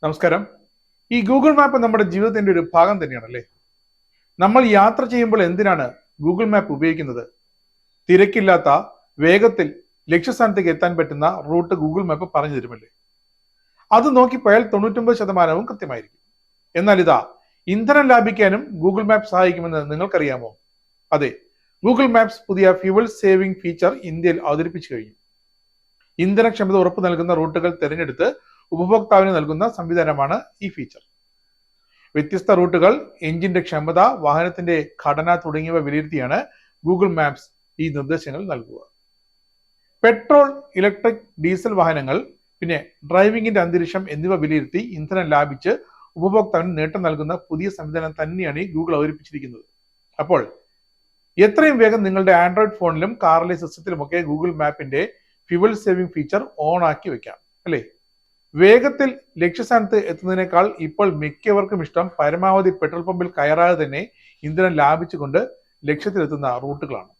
നമസ്കാരം. ഈ Google map നമ്മുടെ ജീവിതത്തിന്റെ ഒരു ഭാഗം തന്നെയാണല്ലേ. നമ്മൾ യാത്ര ചെയ്യുമ്പോൾ എന്തിനാണ് ഗൂഗിൾ മാപ്പ് ഉപയോഗിക്കുന്നത്? തിരക്കില്ലാത്ത വേഗത്തിൽ ലക്ഷ്യസ്ഥാനത്തേക്ക് എത്താൻ പറ്റുന്ന റൂട്ട് ഗൂഗിൾ മാപ്പ് പറഞ്ഞു തരുമല്ലേ. അത് നോക്കിപ്പോയാൽ 99% കൃത്യമായിരിക്കും. എന്നാൽ ഇതാ, ഇന്ധനം ലാഭിക്കാനും ഗൂഗിൾ മാപ്പ് സഹായിക്കുമെന്ന് നിങ്ങൾക്കറിയാമോ? അതെ, ഗൂഗിൾ മാപ്സ് പുതിയ ഫ്യൂവൽ സേവിംഗ് ഫീച്ചർ ഇന്ത്യയിൽ അവതരിപ്പിച്ചു കഴിഞ്ഞു. ഇന്ധനക്ഷമത ഉറപ്പു നൽകുന്ന റൂട്ടുകൾ തിരഞ്ഞെടുത്ത് ഉപഭോക്താവിന് നൽകുന്ന സംവിധാനമാണ് ഈ ഫീച്ചർ. വ്യത്യസ്ത റൂട്ടുകൾ, എഞ്ചിന്റെ ക്ഷമത, വാഹനത്തിന്റെ ഘടന തുടങ്ങിയവ വിലയിരുത്തിയാണ് ഗൂഗിൾ മാപ്സ് ഈ നിർദ്ദേശങ്ങൾ നൽകുക. പെട്രോൾ, ഇലക്ട്രിക്, ഡീസൽ വാഹനങ്ങൾ, പിന്നെ ഡ്രൈവിംഗിന്റെ അന്തരീക്ഷം എന്നിവ വിലയിരുത്തി ഇന്ധനം ലാഭിച്ച് ഉപഭോക്താവിന് നേട്ടം നൽകുന്ന പുതിയ സംവിധാനം തന്നെയാണ് ഈ ഗൂഗിൾ അവതരിപ്പിച്ചിരിക്കുന്നത്. അപ്പോൾ എത്രയും വേഗം നിങ്ങളുടെ ആൻഡ്രോയിഡ് ഫോണിലും കാറിലെ സിസ്റ്റത്തിലുമൊക്കെ ഗൂഗിൾ മാപ്പിന്റെ ഫ്യൂവൽ സേവിംഗ് ഫീച്ചർ ഓൺ ആക്കി വെക്കാം, അല്ലേ? വേഗത്തിൽ ലക്ഷ്യസ്ഥാനത്ത് എത്തുന്നതിനേക്കാൾ ഇപ്പോൾ മിക്കവർക്കും ഇഷ്ടം പരമാവധി പെട്രോൾ പമ്പിൽ കയറാതെ തന്നെ ഇന്ധനം ലാഭിച്ചുകൊണ്ട് ലക്ഷ്യത്തിലെത്തുന്ന റൂട്ടുകളാണ്.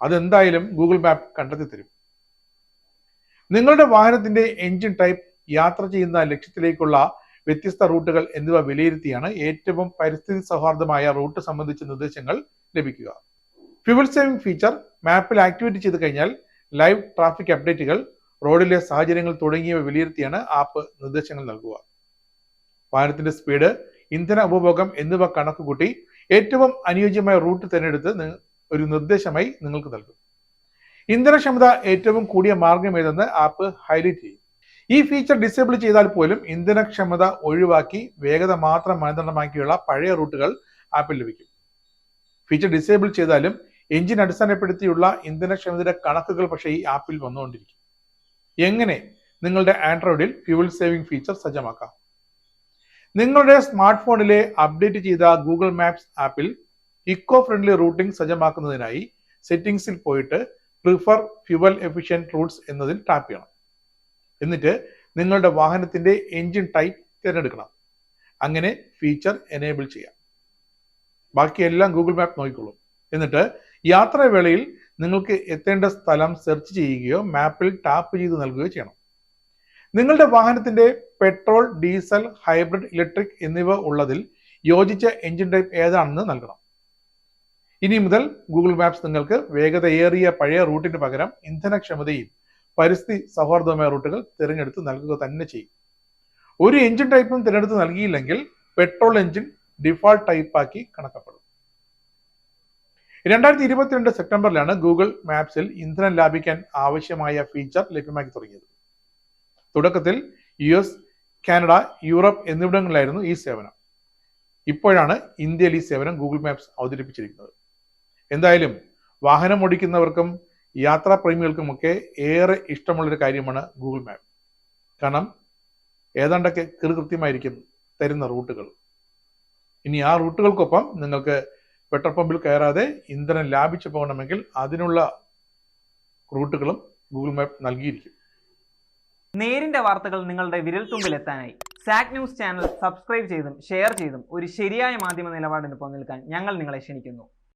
അതെന്തായാലും ഗൂഗിൾ മാപ്പ് കണ്ടെത്തി തരും. നിങ്ങളുടെ വാഹനത്തിന്റെ എഞ്ചിൻ ടൈപ്പ്, യാത്ര ചെയ്യുന്ന ലക്ഷ്യത്തിലേക്കുള്ള വ്യത്യസ്ത റൂട്ടുകൾ എന്നിവ വിലയിരുത്തിയാണ് ഏറ്റവും പരിസ്ഥിതി സൗഹാർദ്ദമായ റൂട്ട് സംബന്ധിച്ച നിർദ്ദേശങ്ങൾ ലഭിക്കുക. ഫ്യൂവൽ സേവിംഗ് ഫീച്ചർ മാപ്പിൽ ആക്ടിവേറ്റ് ചെയ്ത് കഴിഞ്ഞാൽ ലൈവ് ട്രാഫിക് അപ്ഡേറ്റുകൾ, റോഡിലെ സാഹചര്യങ്ങൾ തുടങ്ങിയവ വിലയിരുത്തിയാണ് ആപ്പ് നിർദ്ദേശങ്ങൾ നൽകുക. വാഹനത്തിന്റെ സ്പീഡ്, ഇന്ധന ഉപഭോഗം എന്നിവ കണക്കുകൂട്ടി ഏറ്റവും അനുയോജ്യമായ റൂട്ട് തിരഞ്ഞെടുത്ത് ഒരു നിർദ്ദേശമായി നിങ്ങൾക്ക് നൽകും. ഇന്ധനക്ഷമത ഏറ്റവും കൂടിയ മാർഗം ഏതെന്ന് ആപ്പ് ഹൈലൈറ്റ് ചെയ്യും. ഈ ഫീച്ചർ ഡിസേബിൾ ചെയ്താൽ പോലും ഇന്ധനക്ഷമത ഒഴിവാക്കി വേഗത മാത്രം മാനദണ്ഡമാക്കിയുള്ള പഴയ റൂട്ടുകൾ ആപ്പിൽ ലഭിക്കും. ഫീച്ചർ ഡിസേബിൾ ചെയ്താലും എഞ്ചിൻ അടിസ്ഥാനപ്പെടുത്തിയുള്ള ഇന്ധനക്ഷമതയുടെ കണക്കുകൾ പക്ഷേ ഈ ആപ്പിൽ വന്നുകൊണ്ടിരിക്കും. എങ്ങനെ നിങ്ങളുടെ ആൻഡ്രോയിഡിൽ ഫ്യൂവൽ സേവിംഗ് ഫീച്ചർ സജ്ജമാക്കാം? നിങ്ങളുടെ സ്മാർട്ട് ഫോണിലെ അപ്ഡേറ്റ് ചെയ്ത ഗൂഗിൾ മാപ്സ് ആപ്പിൽ ഇക്കോ ഫ്രണ്ട്ലി റൂട്ടിംഗ് സജ്ജമാക്കുന്നതിനായി സെറ്റിംഗ്സിൽ പോയിട്ട് പ്രിഫർ ഫ്യൂവൽ എഫിഷ്യന്റ് റൂട്ട്സ് എന്നതിൽ ടാപ്പ് ചെയ്യണം. എന്നിട്ട് നിങ്ങളുടെ വാഹനത്തിന്റെ എഞ്ചിൻ ടൈപ്പ് തിരഞ്ഞെടുക്കണം. അങ്ങനെ ഫീച്ചർ എനേബിൾ ചെയ്യാം. ബാക്കിയെല്ലാം ഗൂഗിൾ മാപ്പ് നോക്കിക്കൊള്ളും. എന്നിട്ട് യാത്രാവേളയിൽ നിങ്ങൾക്ക് എത്തേണ്ട സ്ഥലം സെർച്ച് ചെയ്യുകയോ മാപ്പിൽ ടാപ്പ് ചെയ്ത് നൽകുകയോ ചെയ്യണം. നിങ്ങളുടെ വാഹനത്തിന്റെ പെട്രോൾ, ഡീസൽ, ഹൈബ്രിഡ്, ഇലക്ട്രിക് എന്നിവ ഉള്ളതിൽ യോജിച്ച എഞ്ചിൻ ടൈപ്പ് ഏതാണെന്ന് നൽകണം. ഇനി മുതൽ ഗൂഗിൾ മാപ്സ് നിങ്ങൾക്ക് വേഗതയേറിയ പഴയ റൂട്ടിന് പകരം ഇന്ധനക്ഷമതയും പരിസ്ഥിതി സൗഹാർദ്ദമായ റൂട്ടുകൾ തിരഞ്ഞെടുത്ത് നൽകുക തന്നെ ചെയ്യും. ഒരു എഞ്ചിൻ ടൈപ്പും തിരഞ്ഞെടുത്ത് നൽകിയില്ലെങ്കിൽ പെട്രോൾ എഞ്ചിൻ ഡിഫോൾട്ട് ടൈപ്പാക്കി കണക്കപ്പെടും. 2022 സെപ്റ്റംബറിലാണ് ഗൂഗിൾ മാപ്സിൽ ഇന്ധനം ലാഭിക്കാൻ ആവശ്യമായ ഫീച്ചർ ലഭ്യമാക്കി തുടങ്ങിയത്. തുടക്കത്തിൽ US, കാനഡ, യൂറോപ്പ് എന്നിവിടങ്ങളിലായിരുന്നു ഈ സേവനം. ഇപ്പോഴാണ് ഇന്ത്യയിൽ ഈ സേവനം ഗൂഗിൾ മാപ്സ് അവതരിപ്പിച്ചിരിക്കുന്നത്. എന്തായാലും വാഹനം ഓടിക്കുന്നവർക്കും യാത്രാപ്രേമികൾക്കുമൊക്കെ ഏറെ ഇഷ്ടമുള്ളൊരു കാര്യമാണ് ഗൂഗിൾ മാപ്പ്. കാരണം ഏതാണ്ടൊക്കെ കൃത്യമായിരിക്കും തരുന്ന റൂട്ടുകൾ. ഇനി ആ റൂട്ടുകൾക്കൊപ്പം നിങ്ങൾക്ക് പെട്രോൾ പമ്പിൽ കയറാതെ ഇന്ധനം ലാഭിച്ചു പോകണമെങ്കിൽ അതിനുള്ള റൂട്ടുകളും ഗൂഗിൾ മാപ്പ് നൽകിയിരിക്കും. നേരിന്റെ വാർത്തകൾ നിങ്ങളുടെ വിരൽത്തുമ്പിൽ എത്താനായി സാക് ന്യൂസ് ചാനൽ സബ്സ്ക്രൈബ് ചെയ്തും ഷെയർ ചെയ്തും ഒരു ശരിയായ മാധ്യമ നിലപാടിന് നിൽക്കാൻ ഞങ്ങൾ നിങ്ങളെ ക്ഷണിക്കുന്നു.